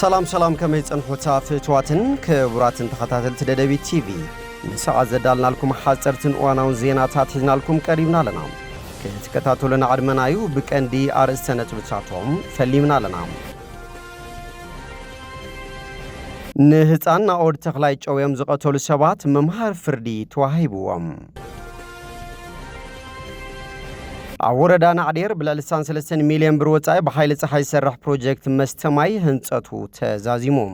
سلام كما يتصنحوا تافتواتن كبراتن تخطاتل تدبي تي في نساء زدالنا لكم حاصرتن وانا زيناتات حزنا لكم قريبنا لنا كتكتاتوا لنا عدمنايو بكندي ارسنت بتاعتهم فليمنا لنا نهፃና ኦድ ተኽላይ ጨውየም ዝቀተሉ ሰባት መምሃር ፍርዲ ተዋሂብዎም አወረዳና አዴር ብለልሳን 3 ሚሊዮን ብር ወጻይ በኃይል ፀሐይ ሰራህ ፕሮጀክት መስተማይ ህንጸቱ ተዛዚሞም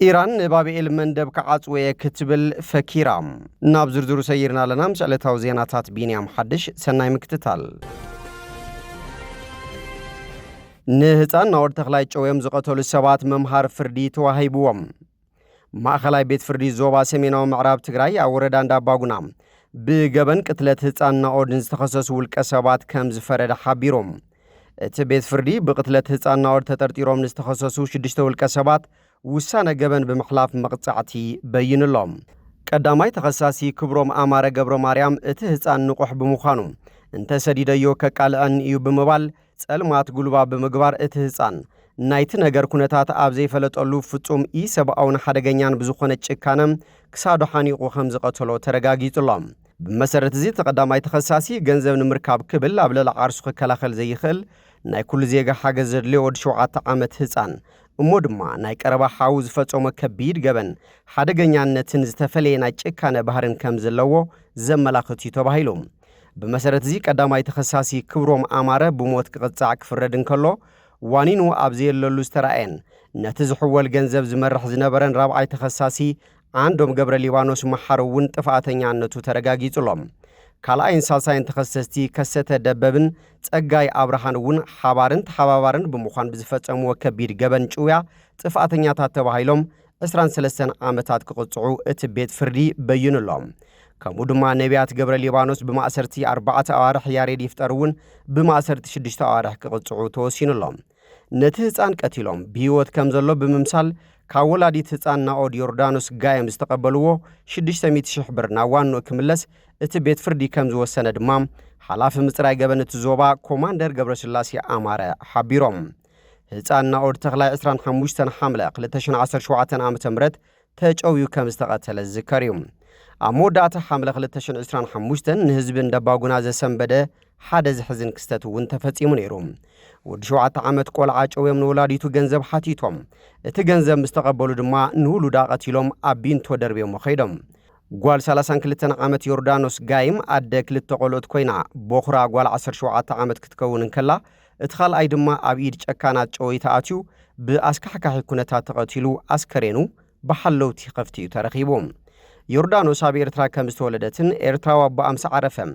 ኢራን ባቢኤል መንደብ ከዓጽወየ ክትብል ፈኪራም ናብ ዝርዝሩ ሰይርና ለናም ጸለታው ዜናታት ቢንያም ሐድሽ ሰናይ ምክትታል نهتان نور تخلاي چويم زقتول سبات ممهار فردي تواهيبوم ماخلاي بيت فردي زوبا سميناو معراب تግራይ አወረዳን ዳባጉና بگبن قتلت هتان نور نستخصص والكسبات كم زفرد حبيروم ات بيت فردي بقتلت هتان نور تترتيروم نستخصصو شدشتو الكسبات وسانه گبن بمخلاف مقصعتي بين اللهم قداماي تخصصي كبروم اماره گبرو ماريام ات هتان نقح بمخانو انت سديديو كقالان يو بمبال ጸልማት ጉልባ በመግባር እትህፃን ናይት ነገር ኩነታት አብዘይ ፈለጠሉ ፍጹም ኢሰብአውን ሐደገኛን ብዙኾነ ጭካነም ክሳዶ ሐኒቁ ከም ዝቀተሎ ተረጋጊጽሎም በመሰረት እዚ ተቀዳማይ ተኸሳሲ ገንዘብ ንምርካብ ክብል አብለላ ዓርሱ ከላኸል ዘይኽል ናይ ኩሉ ዜጋ ሓገዝ ዘድልዮ ወድ 7 ዓመት ህፃን እሞ ድማ ናይ ቀረባ ሓው ዝፈጸመ ከቢድ ገበን ሐደገኛነትን ዝተፈለየ ናይ ጭካነ ባህርን ከም ዘለዎ ዘመላኽቱ ተባሂሎም በመሰረት እዚ ቀዳማይ ተኸሳሲ ክብሮም አማረ በሞት ቅጽዕ ክፍረድን ከሎ ዋኒኑ አብዚ የለሉ ዝተራኤን ነቲ ዝሕወል ገንዘብ ዝመርሕ ዝነበረን ራብዓይ ተኸሳሲ አንዶም ገብረ ሊባኖስ መሐረውን ጥፋተኛነቱ ተረጋጊጽሎም ካልአይን ሳልሳይን ተኸሰስቲ ከሰተ ደበብን ጸጋይ አብርሃንውን ሓባርን ተሓባባርን በመዃን ብዝፈጸሙ ከቢድ ገበን ጭውያ ጥፋተኛታት ተባሂሎም 23 ዓመታት ክቅጽዑ እቲ ቤት ፍርዲ በይኑሎም ከሙድማ ነቢያት ገብረ ሊባኖስ በማእሰርቲ 4 አዋርሕ ያሬድ ይፍጠሩን በማእሰርቲ 6 አዋርሕ ክቅጽዑ ተወሲኑሎም ነቲ ህፃን ቀቲሎም ቢወት ከም ዘሎ በመምሳል ካወላዲት ህፃን ናኦድ ዮርዳኖስ ጋየም ዝተቀበልዎ 600,000 ብር ናዋኖ ክምለስ እቲ ቤት ፍርዲ ከም ዝወሰነ ድማ ሓላፊ ምጽራይ ገበነት ዞባ ኮማንደር ገብረስላሴ አማረ ሓቢሮም ህፃን ናኦድ ተኽላይ 25 ሐምለ 2017 ዓ.ም ተጨውዩ ከም ዝተቀተለ ዝከሪም አሞዳተ ሐምለ 2025 ንህዝብ እንደባጉና ዘሰንበደ ሓደ ዝሕዝን ክስተት ውን ተፈጺሙ ነይሩ ወድ 7 ዓመት ቆልዓ ጨውየም ንወላዲቱ ገንዘብ ሓቲቶም እቲ ገንዘብ ምስተቀበሉ ድማ ንውሉዳ ቀቲሎም አቢንቶ ደርቤም ኸይዶም ጓል 32 ዓመት ዮርዳኖስ ጋይም አደ ክልተ ቆልኦት ኮይና ቦኽራ ጓል 17 ዓመት ክትከውን እንከላ እቲ ኻልአይ ድማ አብኢድ ጨካናት ጨወይ ተኣትዩ ብአስካሕካሒ ኩነታት ተቀቲሉ አስከሬኑ በሐለውቲ ኸፍቲዩ ተረኺቦም ዮርዳኖስ አብ ኤርትራ ከም ዝተወለደትን ኤርትራዋ በአምሳ ዓረፈም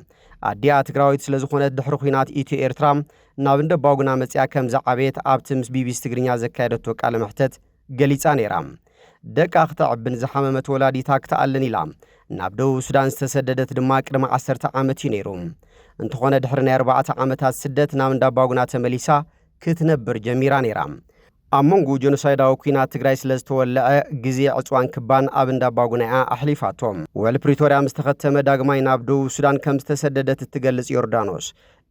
አዲያ ትግራዊት ስለዝኾነ ድሕሪ ኩናት ኢትዮ ኤርትራ ናብ እንደባጉና መጽያ ከም ዛዓቤት ኣብቲ ምስ ቢቢሲ ትግርኛ ዘካየደቶ ቃለ መሕተት ገሊጻ ነይራ ደቃ ክተዕብን ዝሓመመት ወላዲታ ክትኣለን ኢላ ናብ ደቡብ ሱዳን ዝተሰደደት ድማ ቅድሚ 10 ዓመት እዩ ነይሩ እንተኾነ ድሕሪ ናይ 4 ዓመታት ስደት ናብ እንደባጉና ተመሊሳ ክትነብር ጀሚራ ነይራ አሞንጉ ጆኖሳይዳዊ ኩናት ትግራይ ስለዝተወለዐ ጊዜ ዕጽዋን ክባን ኣብ እንዳባጉና ኣሕሊፋቶም ወል ፕሪቶሪያ ምስተኸተመ ዳግማይ ናብ ደቡብ ሱዳን ከም ዝተሰደደት ትገልጽ ዮርዳኖስ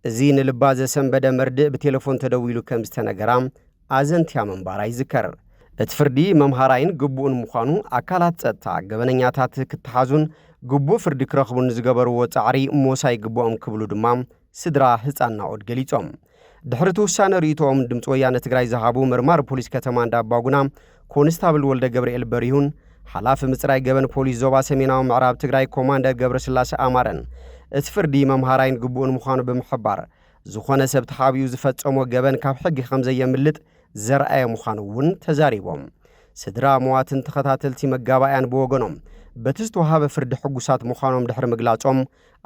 እዚ ንልባ ዘሰንበደ መርድእ ብቴሌፎን ተደዊሉ ከም ዝተነገራ ኣዘንቲያ መንባራ ይዝከር እቲ ፍርዲ መምሃራይን ግቡእን ምዃኑ ኣካላት ጸጥታ ገበነኛታት ክትሓዙን ግቡእ ፍርዲ ክረኽቡን ዝገበርዎ ጻዕሪ ሞሳይ ግቡኦም ክብሉ ድማ ስድራ ህፃን ናኦድ ገሊጾም ድሕሪ ውሳነ ርእይቶም ድምጽ ወያነ ትግራይ ዝሃቡ ምርማር ፖሊስ ከተማ እንዳባጉና ኮንስታብል ወልደ ገብርኤል በሪሁን ሓላፊ ምጽራይ ገበን ፖሊስ ዞባ ሰሜናዊ ምዕራብ ትግራይ ኮማንደር ገብረስላሴ አማረን እቲ ፍርዲ መምሃራይን ግቡእን ምዃኑ ብምሕባር ዝኾነ ሰብ ተሓቢኡ ዝፈጸሞ ገበን ካብ ሕጊ ከም ዘየምልጥ ዘርአየ ምዃኑ ውን ተዛሪቦም ስድራ መዋትን ተኸታተልቲ መጋባእያን ብወገኖም በቲ ዝተወሃበ ፍርዲ ሕጉሳት ምዃኖም ድሕሪ ምግላጾም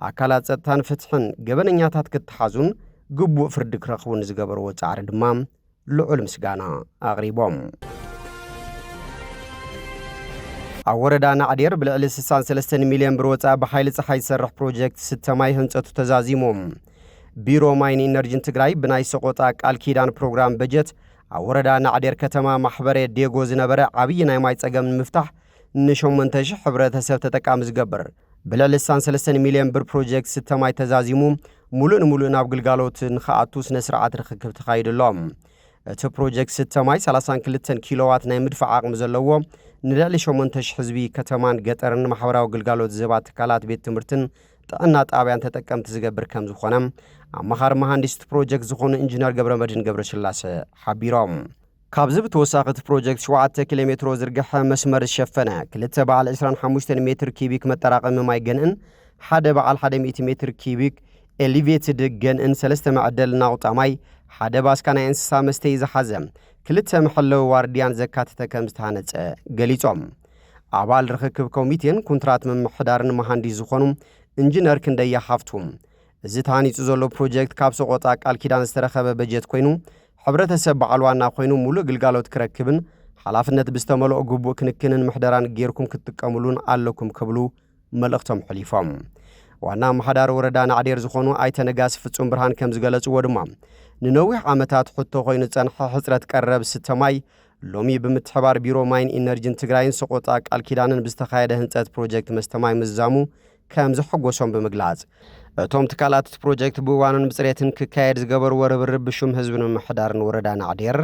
ኣካላት ጸጥታን ፍትሕን ገበነኛታት ክትሓዙን ግቡእ ፍርዲ ክረኽቡን ዝገበርዎ ጻዕሪ ድማ ልዑል ምስጋና ኣቕሪቦም ኣብ ወረዳ ናዕዴር ብልዕሊ 63 ሚልዮን ብር ወጻኢ ብሓይሊ ፀሓይ ዝሰርሕ ፕሮጀክት ስተማይ ህንጸቱ ተዛዚሞም ቢሮ ማይን ኢነርጂን ትግራይ ብናይ ሰቆጣ ቃል ኪዳን ፕሮግራም በጀት ኣብ ወረዳ ናዕዴር ከተማ ማሕበረ ዴጎ ዝነበረ ዓብይ ናይ ማይ ጸገም ንምፍታሕ ን8000 ሕብረተሰብ ተጠቃሚ ዝገብር ብልዕሊ 3 ሚልዮን ብር ፕሮጀክት ስተማይ ተዛዚሙ ሙሉእ ናብ ግልጋሎት ንኸኣቱ ስነ ስርዓት ርክክብ ተኻይድሎም እቲ ፕሮጀክት ስተማይ 32 ኪሎዋት ናይ ምድፋዕ ዓቕሚ ዘለዎ ንልዕሊ 8,000 ህዝቢ ከተማን ገጠርን ማሕበራዊ ግልጋሎት ዝህባ ትካላት ቤት ትምህርትን ጥዕና ጣብያን ተጠቀምቲ ዝገብር ከም ዝኾነ ኣማኻሪ መሃንዲስት ፕሮጀክት ዝኾኑ ኢንጂነር ገብረመድህን ገብረስላሴ ሓቢሮም። ካብዚ ብተወሳኺ እቲ ፕሮጀክት 7 ኪሎ ሜትሮ ዝርግሐ መስመር ዝሸፈነ 2 በዓል 25 ሜትር ኪቢክ መጠራቐሚ ማይ ገንእን 1 በዓል 100 ሜትር ኪቢክ ኤሊቬትድ ገንእን 3 መዕደል ናውጣ ማይ 1 ባስካ ናይ እንስሳ መስተይ ዝሓዘ 2 መሐለዊ ዋርድያን ዘካተተ ከም ዝተሃነጸ ገሊጾም። ኣባል ርክክብ ኮሚቴን ኮንትራት ምምሕዳርን መሃንዲስ ዝኾኑ ኢንጂነር ክንደያ ሃፍቱም እዚ ተሃኒጹ ዘሎ ፕሮጀክት ካብ ሰቆጣ ቃል ኪዳን ዝተረኸበ በጀት ኮይኑ ሕብረተሰብ በዓል ዋና ኮይኑ ሙሉእ ግልጋሎት ክረክብን ሓላፍነት ብዝተመልኦ ግቡእ ክንክንን ምሕደራን ጌርኩም ክትጥቀሙሉን ኣለኩም ክብሉ መልእኽቶም ሕሊፎም። ዋና መሓዳር ወረዳ ናዕዴር ዝኾኑ ኣይተ ነጋሲ ፍጹም ብርሃን ከም ዝገለጽዎ ድማ ንነዊሕ ዓመታት ሕቶ ኮይኑ ጸንሐ ሕፅረት ቀረብ ስተማይ ሎሚ ብምትሕባር ቢሮ ማይን ኢነርጂን ትግራይን ሰቆጣ ቃል ኪዳንን ብዝተኻየደ ህንጸት ፕሮጀክት መስተማይ ምዛሙ ከም ዝሕጎሶም ብምግላጽ እቶም ትካላት ፕሮጀክት ብዋኑን ብጽሬትን ክካየድ ዝገበርዎ ርብርብ ብሹም ህዝብን ምሕዳርን ወረዳ ናዕዴር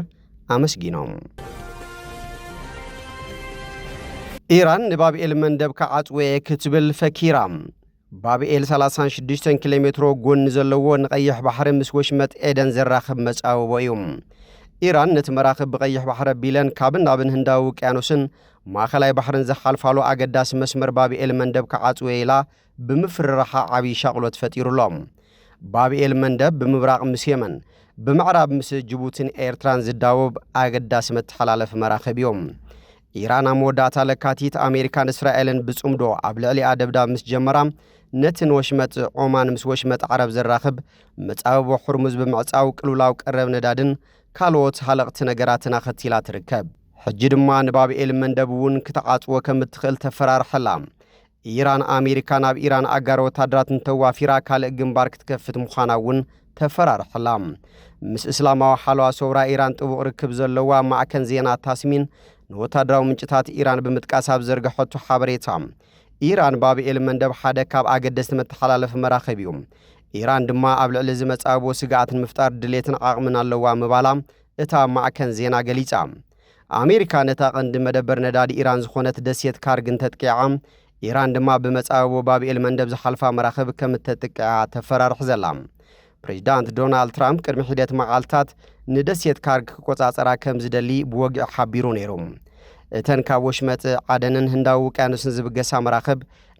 ኣመስጊኖም። ኢራን ንባብኤል መንደብ ከዓጽወየ ክትብል ፈኪራ ባብኤል 36 ኪሎ ሜትሮ ጎኒ ዘለዎ ንቀይሕ ባሕሪ ምስ ወሽመጥ ኤደን ዘራኽብ መጻወቦ እዩ። ኢራን ነቲ መራኽብ ብቀይሕ ባሕሪ ቢለን ካብን ናብን ህንዳዊ ውቅያኖስን ማእኸላይ ባሕርን ዘሓልፋሉ ኣገዳሲ መስመር ባብኤል መንደብ ከዓጽወየ ኢላ ብምፍርራሓ ዓብዪ ሻቕሎት ፈጢሩሎም። ባብኤል መንደብ ብምብራቕ ምስ የመን ብምዕራብ ምስ ጅቡትን ኤርትራን ዝዳወብ ኣገዳሲ መተሓላለፊ መራኽብ እዮም። ኢራን ኣብ መወዳእታ ለካቲት ኣሜሪካን እስራኤልን ብጽምዶ ኣብ ልዕሊኣ ደብዳብ ምስ ጀመራ ነትን ወሽመጥ ዖማን ምስ ወሽመጥ ዓረብ ዘራኽብ መጻወቦ ሕርሙዝ ብምዕጻው ቅልውላው ቀረብ ነዳድን ካልኦት ሃለቕቲ ነገራትን ኣኸቲላ ትርከብ። ሕጂ ድማ ንባብኤል መንደብ እውን ክትዓጽዎ ከም እትኽእል ተፈራርሐላ። ኢራን ኣሜሪካ ናብ ኢራን ኣጋር ወታደራት እንተዋፊራ ካልእ ግንባር ክትከፍት ምዃና እውን ተፈራርሐላ። ምስ እስላማዊ ሓለዋ ሰውራ ኢራን ጥቡቕ ርክብ ዘለዋ ማዕከን ዜና ታስሚን ንወታደራዊ ምንጭታት ኢራን ብምጥቃስ ኣብ ዘርግሐቱ ሓበሬታ ኢራን ባብኤል መንደብ ሓደ ካብ ኣገደስቲ መተሓላለፊ መራኸብ እዩ። ኢራን ድማ ኣብ ልዕሊ እዚ መጻወቦ ስግኣትን ምፍጣር ድሌትን ዓቕምን ኣለዋ ምባላ እታ ማዕከን ዜና ገሊጻ። ኣሜሪካ ነታ ቀንዲ መደበር ነዳዲ ኢራን ዝኾነት ደሴት ካርግን ተጥቂዓ ኢራን ድማ ብመጻወቦ ባብኤል መንደብ ዝሓልፋ መራኸብ ከም እተጥቅዓ ተፈራርሕ ዘላ። ፕሬዚዳንት ዶናልድ ትራምፕ ቅድሚ ሒደት መዓልትታት ንደሴት ካርግ ክቆጻጸራ ከም ዝደሊ ብወግዕ ሓቢሩ ነይሩ። እተን ካብ ወሽመጥ ዓደንን ህንዳዊ ውቅያኖስን ዝብገሳ መራኸብ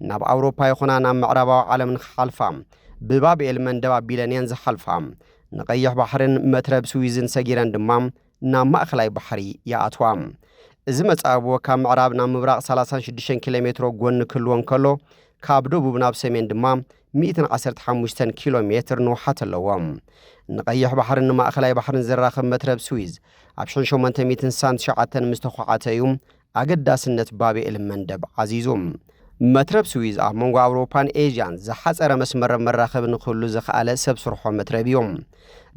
ናብ ኣውሮፓ ይኹና ናብ ምዕራባዊ ዓለም ንክሓልፋ ብባብኤል መንደብ ኣቢለን እየን ዝሓልፋ። ንቀይሕ ባሕርን መትረብ ስዊዝን ሰጊረን ድማ ናብ ማእኸላይ ባሕሪ ይኣትዋ። እዚ መጻወቦ ካብ ምዕራብ ናብ ምብራቕ 36 ኪሎ ሜትሮ ጎኒ ክህልዎ እንከሎ ካብ ደቡብ ናብ ሰሜን ድማ 115 ኪሎ ሜትር ንውሓት ኣለዎ። ንቀይሕ ባሕርን ንማእኸላይ ባሕርን ዘራኽብ መትረብ ስዊዝ ኣብ 1869 ምስ ተኳዓተ እዩ ኣገዳስነት ባብኤል መንደብ ዓዚዙ። መትረብ ስዊዝ ኣብ መንጎ ኣውሮፓን ኤዥያን ዝሓፀረ መስመር መራኸብ ንክህሉ ዝኽኣለ ሰብ ስርሖ መትረብ እዮም።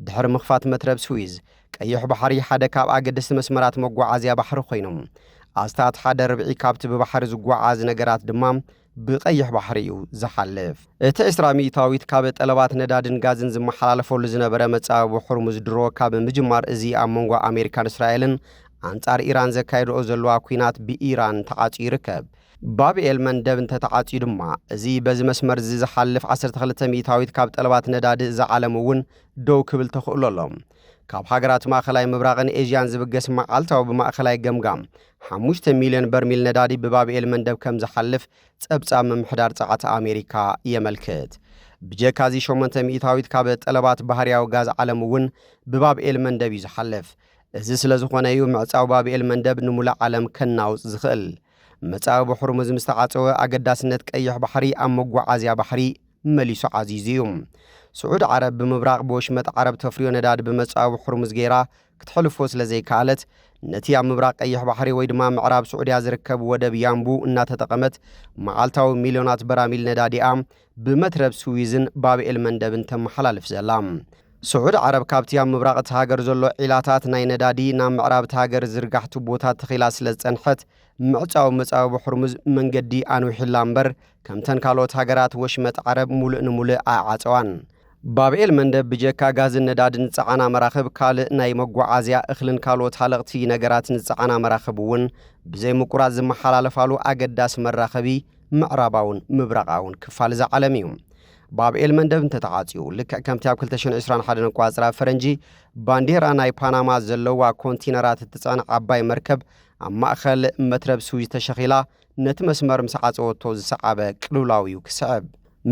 ድሕሪ ምኽፋት መትረብ ስዊዝ ቀይሕ ባሕሪ ሓደ ካብ ኣገደስቲ መስመራት መጓዓዝያ ባሕሪ ኮይኖም ኣስታት ሓደ ርብዒ ካብቲ ብባሕሪ ዝጓዓዝ ነገራት ድማ ብቀይሕ ባሕሪ እዩ ዝሓልፍ። እቲ 20 ሚእታዊት ካብ ጠለባት ነዳድን ጋዝን ዝመሓላለፈሉ ዝነበረ መጻወቦ ሕርሙዝ ድሮ ካብ ምጅማር እዚ ኣብ መንጎ ኣሜሪካን እስራኤልን ኣንጻር ኢራን ዘካይድኦ ዘለዋ ኩናት ብኢራን ተዓጽዩ ይርከብ። ባብኤል መንደብ እንተተዓጽዩ ድማ እዚ በዚ መስመር እዚ ዝሓልፍ 12 ሚእታዊት ካብ ጠለባት ነዳዲ ዝዓለም እውን ደው ክብል ተኽእሎ ኣሎ። ካብ ሃገራት ማእኸላይ ምብራቕን ኤዥያን ዝብገስ መዓልታዊ ብማእኸላይ ገምጋም 5 ሚልዮን በርሚል ነዳዲ ብባብኤል መንደብ ከም ዝሓልፍ ጸብጻብ ምምሕዳር ጸዓት ኣሜሪካ የመልክት። ብጀካዚ 8 ሚእታዊት ካብ ጠለባት ባህርያዊ ጋዝ ዓለም እውን ብባብኤል መንደብ እዩ ዝሓልፍ። እዚ ስለ ዝኾነ እዩ ምዕጻው ባብኤል መንደብ ንሙላእ ዓለም ከናውፅ ዝኽእል። መጻወቦ ሕርሙዝ ምስ ተዓጸወ ኣገዳስነት ቀይሕ ባሕሪ ኣብ መጓዓዝያ ባሕሪ መሊሱ ዓዚዙ እዩ። ስዑድ ዓረብ ብምብራቕ ብወሽመጥ ዓረብ ተፍርዮ ነዳዲ ብመጻወቦ ሕርሙዝ ገይራ ክትሕልፎ ስለ ዘይከኣለት ነቲ ኣብ ምብራቕ ቀይሕ ባሕሪ ወይ ድማ ምዕራብ ስዑድያ ዝርከብ ወደብ ያምቡ እናተጠቐመት መዓልታዊ ሚልዮናት በራሚል ነዳዲኣ ብመትረብ ስዊዝን ባብኤል መንደብን ተመሓላልፍ ዘላ። ስዑድ ዓረብ ካብቲ ኣብ ምብራቕ እቲ ሃገር ዘሎ ዒላታት ናይ ነዳዲ ናብ ምዕራብ እቲ ሃገር ዝርጋሕቱ ቦታት ተኺላ ስለ ዝጸንሐት ምዕጻው መጻወቦ ሕርሙዝ መንገዲ ኣንዊሒላ እምበር ከምተን ካልኦት ሃገራት ወሽመጥ ዓረብ ሙሉእ ንሙሉእ ኣዓፀዋን። ባብኤል መንደብ ብጀካ ጋዝን ነዳድን ጸዓና መራኸብ ካልእ ናይ መጓዓዝያ እኽልን ካልኦት ሃለቕቲ ነገራትን ጸዓና መራኸብ እውን ብዘይ ምቁራጽ ዝመሓላለፋሉ ኣገዳሲ መራኸቢ ምዕራባውን ምብራቓውን ክፋል ዝዓለም እዩ። ባብኤል መንደብ እንተተዓጽዩ ልክዕ ከምቲ ኣብ 2021 ቋጽራ ፈረንጂ ባንዴራ ናይ ፓናማ ዘለዋ ኮንቲነራት እትጸንዕ ዓባይ መርከብ ኣብ ማእኸል መትረብ ስዊዝ ተሸኺላ ነቲ መስመር ምስ ዓፀወቶ ዝሰዓበ ቅልውላዊው ክስዕብ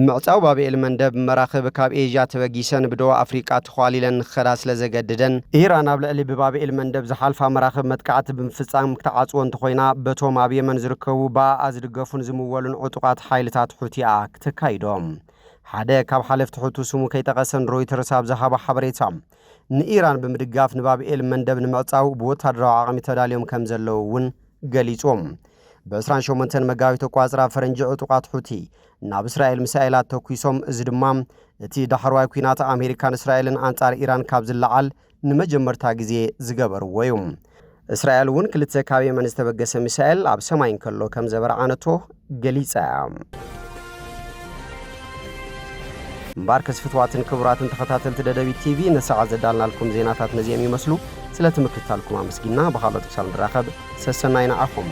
ምዕጻው ባብኤል መንደብ መራኸብ ካብ ኤዥያ ተበጊሰን ብደቡብ ኣፍሪቃ ተኻሊለን ንኽኸዳ ስለ ዘገድደን ኢራን ኣብ ልዕሊ ብባብኤል መንደብ ዝሓልፋ መራኸብ መጥቃዕቲ ብምፍጻም ክትዓጽዎ እንተኾይና በቶም ኣብ የመን ዝርከቡ ብኣኣ ዝድገፉን ዝምወሉን ዕጡቓት ሓይልታት ሑቲኣ ክትካይዶም ሓደ ካብ ሓለፍቲ ሕቱ ስሙ ከይጠቐሰን ሮይተርስ ኣብ ዝሃቦ ሓበሬታ ንኢራን ብምድጋፍ ንባብኤል መንደብ ንምዕጻው ብወታደራዊ ዓቕሚ ተዳልዮም ከም ዘለዉ እውን ገሊጾም በ28 መጋቢት ቋጽራ ፈረንጂ ዕጡቓት ሑቲ ናብ እስራኤል ሚሳኤላት ተኩሶም እዚ ድማ እቲ ዳሕርዋይ ኩናት ኣሜሪካን እስራኤልን አንጻር ኢራን ካብ ዝለዓል ንመጀመርታ ግዜ ዝገበርዎ እዩ። እስራኤል እውን ክልተ ካብ የመን ዝተበገሰ ሚሳኤል ኣብ ሰማይ እንከሎ ከም ዘበርዓነቶ ገሊጻ እምበር ከስፍትዋትን ክቡራትን ተኸታተልቲ ደደቢት ቲቪ ነሰዓት ዘዳልናልኩም ዜናታት ነዚኦም ይመስሉ። ስለ ትምክትታልኩም ኣመስጊና ብኻልኦት ክሳብ ንራኸብ ሰሰናይና ኣኹም